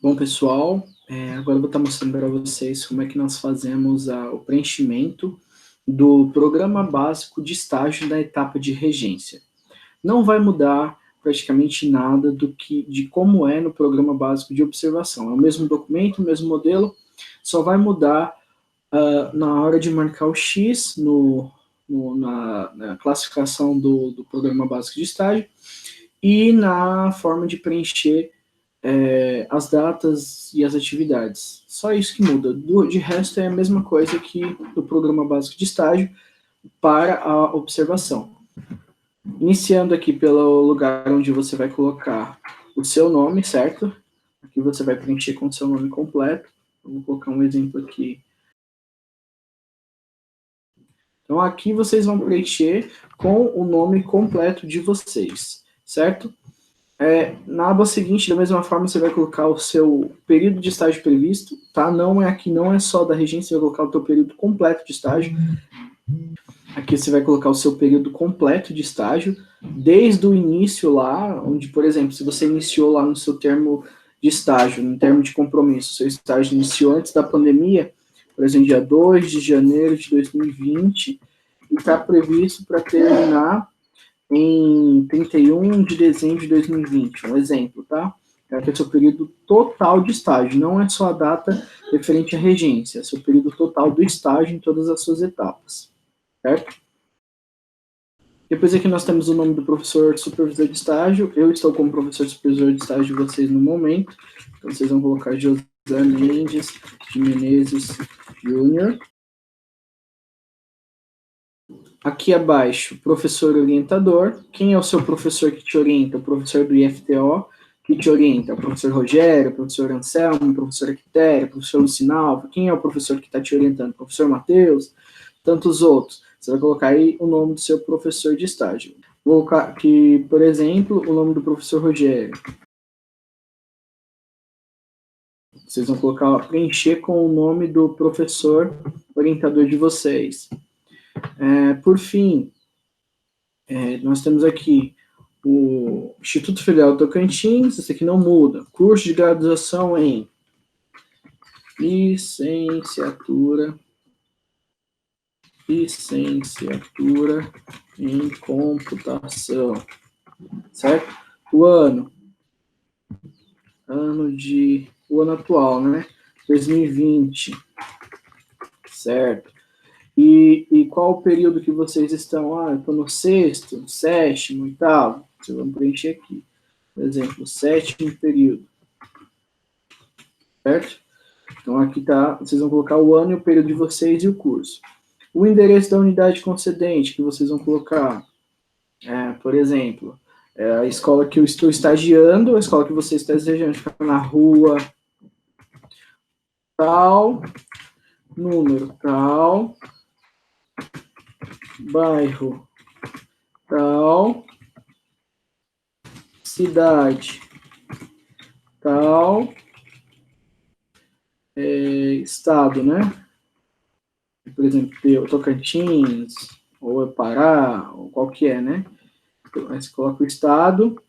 Bom, pessoal, agora eu vou estar mostrando para vocês como é que nós fazemos o preenchimento do programa básico de estágio da etapa de regência. Não vai mudar praticamente nada de como é no programa básico de observação. É o mesmo documento, o mesmo modelo, só vai mudar na hora de marcar o X na classificação do programa básico de estágio e na forma de preencher as datas e as atividades. Só isso que muda. De resto, é a mesma coisa que do programa básico de estágio para a observação. Iniciando aqui pelo lugar onde você vai colocar o seu nome, certo? Aqui você vai preencher com o seu nome completo. Eu vou colocar um exemplo aqui. Então, aqui vocês vão preencher com o nome completo de vocês, certo? Na aba seguinte, da mesma forma, você vai colocar o seu período de estágio previsto, tá? Aqui não é só da regência, você vai colocar o teu período completo de estágio. Aqui você vai colocar o seu período completo de estágio, desde o início lá, onde, por exemplo, se você iniciou lá no seu termo de estágio, no termo de compromisso, seu estágio iniciou antes da pandemia, por exemplo, dia 2 de janeiro de 2020, e está previsto para terminar em 31 de dezembro de 2020, um exemplo, tá? É o seu período total de estágio, não é só a data referente à regência, é seu período total do estágio em todas as suas etapas, certo? Depois aqui nós temos o nome do professor supervisor de estágio, eu estou como professor supervisor de estágio de vocês no momento, então vocês vão colocar José Mendes de Menezes Júnior. Aqui abaixo, professor orientador. Quem é o seu professor que te orienta? O professor do IFTO que te orienta? O professor Rogério, o professor Anselmo, o professor Quitéria, o professor Lucinalvo. Quem é o professor que está te orientando? O professor Matheus, tantos outros. Você vai colocar aí o nome do seu professor de estágio. Vou colocar aqui, por exemplo, o nome do professor Rogério. Vocês vão colocar, preencher com o nome do professor orientador de vocês. Por fim, nós temos aqui o Instituto Federal Tocantins, esse aqui não muda, curso de graduação em licenciatura em computação, certo? O ano atual, né? 2020, certo? E qual o período que vocês estão? Eu estou no sexto, sétimo e tal. Vocês vão preencher aqui. Por exemplo, sétimo período. Certo? Então, aqui tá, vocês vão colocar o ano e o período de vocês e o curso. O endereço da unidade concedente, que vocês vão colocar, por exemplo, a escola que eu estou estagiando, a escola que você está desejando, fica na rua tal, número tal, bairro tal, cidade tal, estado, né? Por exemplo, Tocantins, ou Pará, ou qual que é, né? Então, aí você coloca o estado,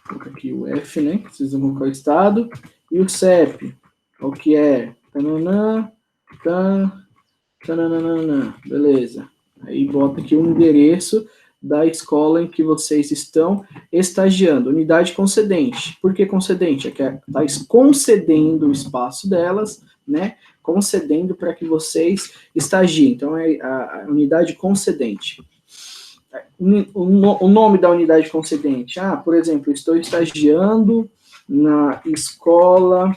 coloca aqui o F, né? Vocês vão colocar o estado, e o CEP, qual que é? Tananã, tananana, beleza. Aí bota aqui o endereço da escola em que vocês estão estagiando. Unidade concedente. Por que concedente? É que está concedendo o espaço delas, né? Concedendo para que vocês estagiem. Então, é a unidade concedente. O nome da unidade concedente. Por exemplo, estou estagiando na escola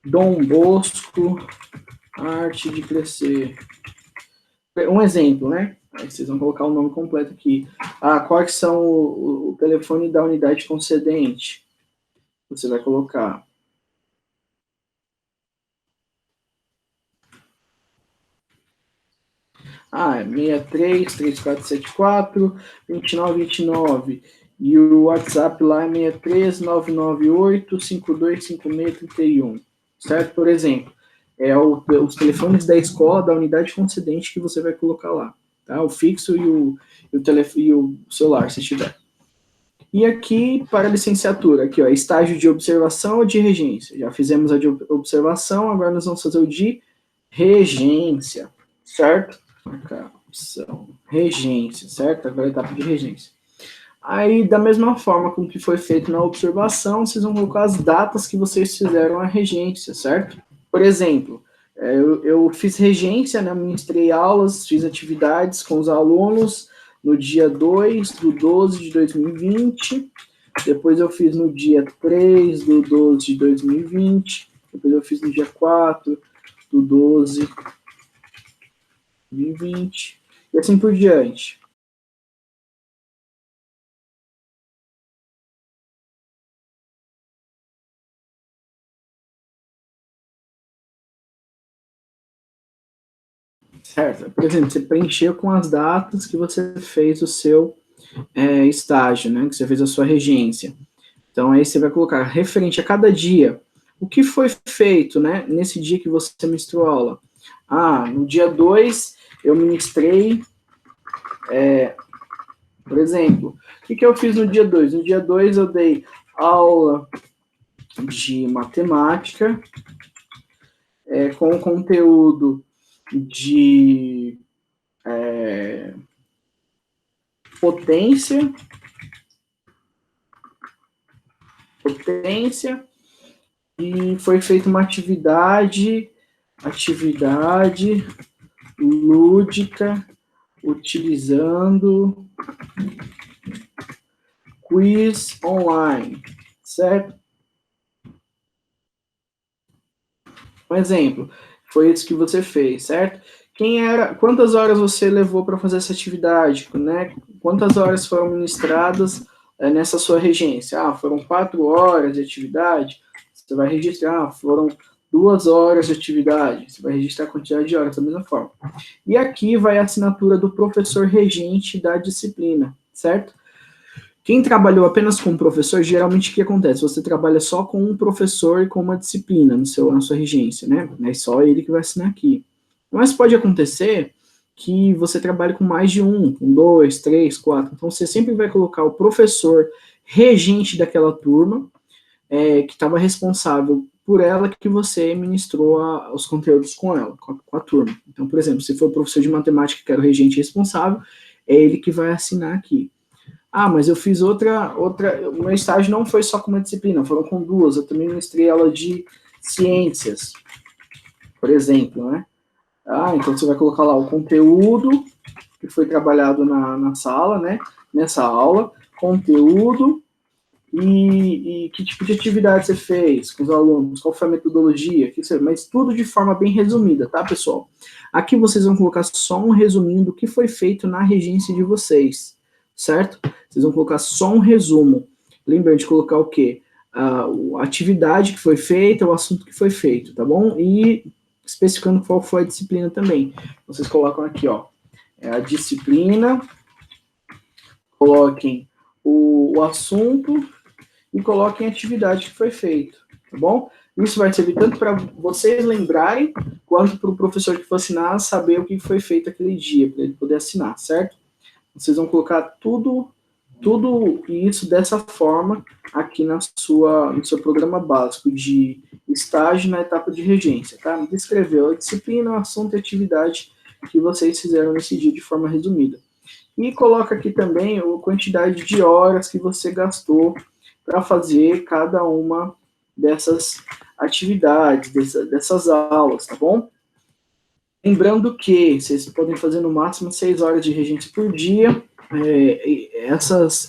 Dom Bosco Arte de Crescer. Um exemplo, né? Aí vocês vão colocar o nome completo aqui. Quais são o telefone da unidade concedente? Você vai colocar. É 63-3474-2929. E o WhatsApp lá é 63998-525631. Certo? Por exemplo, os telefones da escola, da unidade concedente que você vai colocar lá. tá? O fixo e o celular, se tiver. E aqui, para a licenciatura, aqui, ó, estágio de observação ou de regência. Já fizemos a de observação, agora nós vamos fazer o de regência, certo? Opção, regência, certo? Agora a etapa de regência. Aí, da mesma forma com que foi feito na observação, vocês vão colocar as datas que vocês fizeram a regência, certo? Por exemplo, eu fiz regência, né, ministrei aulas, fiz atividades com os alunos no dia 2/12/2020, depois eu fiz no dia 3/12/2020, depois eu fiz no dia 4/12/2020, e assim por diante. Certo? Por exemplo, você preencheu com as datas que você fez o seu estágio, né? Que você fez a sua regência. Então, aí você vai colocar referente a cada dia, o que foi feito, né? Nesse dia que você ministrou aula. Ah, no dia 2, eu ministrei, por exemplo, o que eu fiz no dia 2? No dia 2, eu dei aula de matemática, com conteúdo de potência, e foi feita uma atividade lúdica, utilizando quiz online, certo? Um exemplo, foi isso que você fez, certo? Quantas horas você levou para fazer essa atividade, né? Quantas horas foram ministradas nessa sua regência? Ah, foram 4 horas de atividade. Você vai registrar, foram 2 horas de atividade. Você vai registrar a quantidade de horas da mesma forma. E aqui vai a assinatura do professor regente da disciplina, certo? Quem trabalhou apenas com um professor, geralmente o que acontece? Você trabalha só com um professor e com uma disciplina na sua regência, né? É só ele que vai assinar aqui. Mas pode acontecer que você trabalhe com mais de um, com 2, 3, 4. Então você sempre vai colocar o professor regente daquela turma, que estava responsável por ela, que você ministrou os conteúdos com ela, com a turma. Então, por exemplo, se for o professor de matemática que era o regente responsável, é ele que vai assinar aqui. Ah, mas eu fiz outra. O meu estágio não foi só com uma disciplina, foram com 2. Eu também ministrei aula de ciências, por exemplo, né? Ah, então você vai colocar lá o conteúdo que foi trabalhado na sala, né? Nessa aula, conteúdo e que tipo de atividade você fez com os alunos, qual foi a metodologia, mas tudo de forma bem resumida, tá, pessoal? Aqui vocês vão colocar só um resuminho do que foi feito na regência de vocês, certo? Vocês vão colocar só um resumo. Lembrando de colocar o quê? A atividade que foi feita, o assunto que foi feito, tá bom? E especificando qual foi a disciplina também. Vocês colocam aqui, ó, a disciplina, coloquem o assunto e coloquem a atividade que foi feita, tá bom? Isso vai servir tanto para vocês lembrarem, quanto para o professor que for assinar saber o que foi feito aquele dia, para ele poder assinar, certo? Vocês vão colocar tudo isso dessa forma aqui no seu programa básico de estágio na etapa de regência, tá? Descreveu a disciplina, o assunto e a atividade que vocês fizeram nesse dia de forma resumida. E coloca aqui também a quantidade de horas que você gastou para fazer cada uma dessas atividades, dessas aulas, tá bom? Lembrando que vocês podem fazer no máximo 6 horas de regência por dia.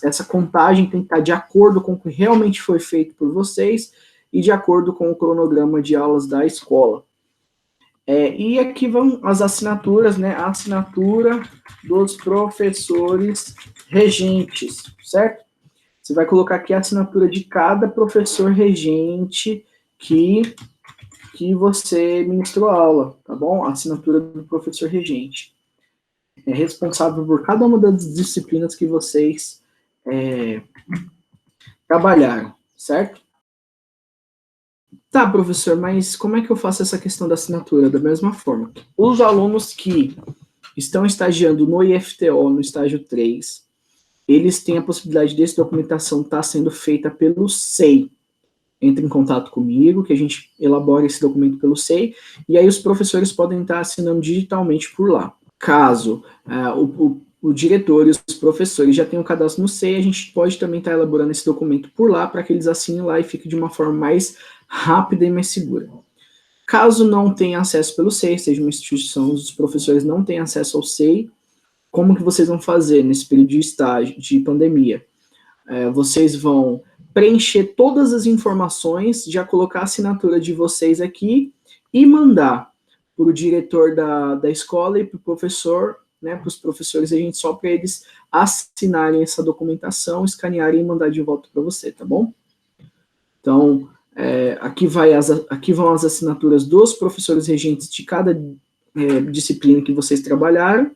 Essa contagem tem que estar de acordo com o que realmente foi feito por vocês e de acordo com o cronograma de aulas da escola. E aqui vão as assinaturas, né? A assinatura dos professores regentes, certo? Você vai colocar aqui a assinatura de cada professor regente que você ministrou a aula, tá bom? A assinatura do professor regente. É responsável por cada uma das disciplinas que vocês trabalharam, certo? Tá, professor, mas como é que eu faço essa questão da assinatura? Da mesma forma. Os alunos que estão estagiando no IFTO, no estágio 3, eles têm a possibilidade dessa documentação estar sendo feita pelo SEI. Entre em contato comigo, que a gente elabora esse documento pelo SEI, e aí os professores podem estar assinando digitalmente por lá. Caso o diretor e os professores já tenham cadastro no SEI, a gente pode também estar elaborando esse documento por lá, para que eles assinem lá e fique de uma forma mais rápida e mais segura. Caso não tenha acesso pelo SEI, seja uma instituição, os professores não têm acesso ao SEI, como que vocês vão fazer nesse período de estágio, de pandemia? Vocês vão preencher todas as informações, já colocar a assinatura de vocês aqui e mandar para o diretor da escola e para o professor, né, para os professores, a gente só para eles assinarem essa documentação, escanearem e mandar de volta para você, tá bom? Então, aqui vão as assinaturas dos professores regentes de cada disciplina que vocês trabalharam.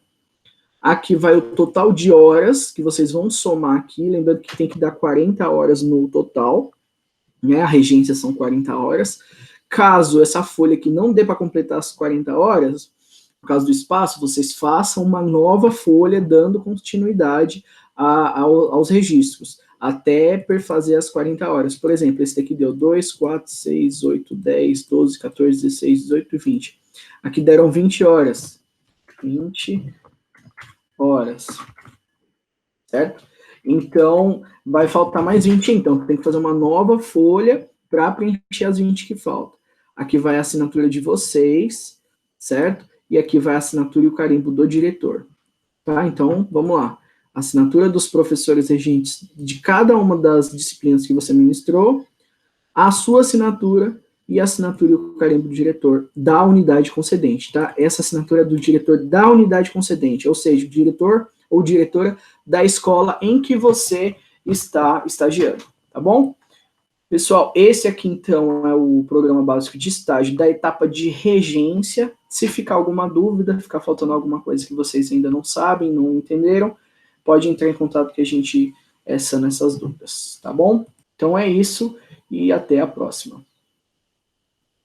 Aqui vai o total de horas que vocês vão somar aqui, lembrando que tem que dar 40 horas no total, né? A regência são 40 horas. Caso essa folha aqui não dê para completar as 40 horas, por causa do espaço, vocês façam uma nova folha dando continuidade aos registros, até perfazer as 40 horas. Por exemplo, esse daqui deu 2, 4, 6, 8, 10, 12, 14, 16, 18 e 20. Aqui deram 20 horas. 20 horas. Certo? Então, vai faltar mais 20, então tem que fazer uma nova folha para preencher as 20 que faltam. Aqui vai a assinatura de vocês, certo? E aqui vai a assinatura e o carimbo do diretor. Tá? Então, vamos lá. Assinatura dos professores regentes de cada uma das disciplinas que você ministrou, a sua assinatura e a assinatura e o carimbo do diretor da unidade concedente, tá? Essa assinatura é do diretor da unidade concedente, ou seja, o diretor ou diretora da escola em que você está estagiando, tá bom? Pessoal, esse aqui, então, é o programa básico de estágio da etapa de regência. Se ficar alguma dúvida, ficar faltando alguma coisa que vocês ainda não sabem, não entenderam, pode entrar em contato que a gente sana essas dúvidas, tá bom? Então é isso e até a próxima.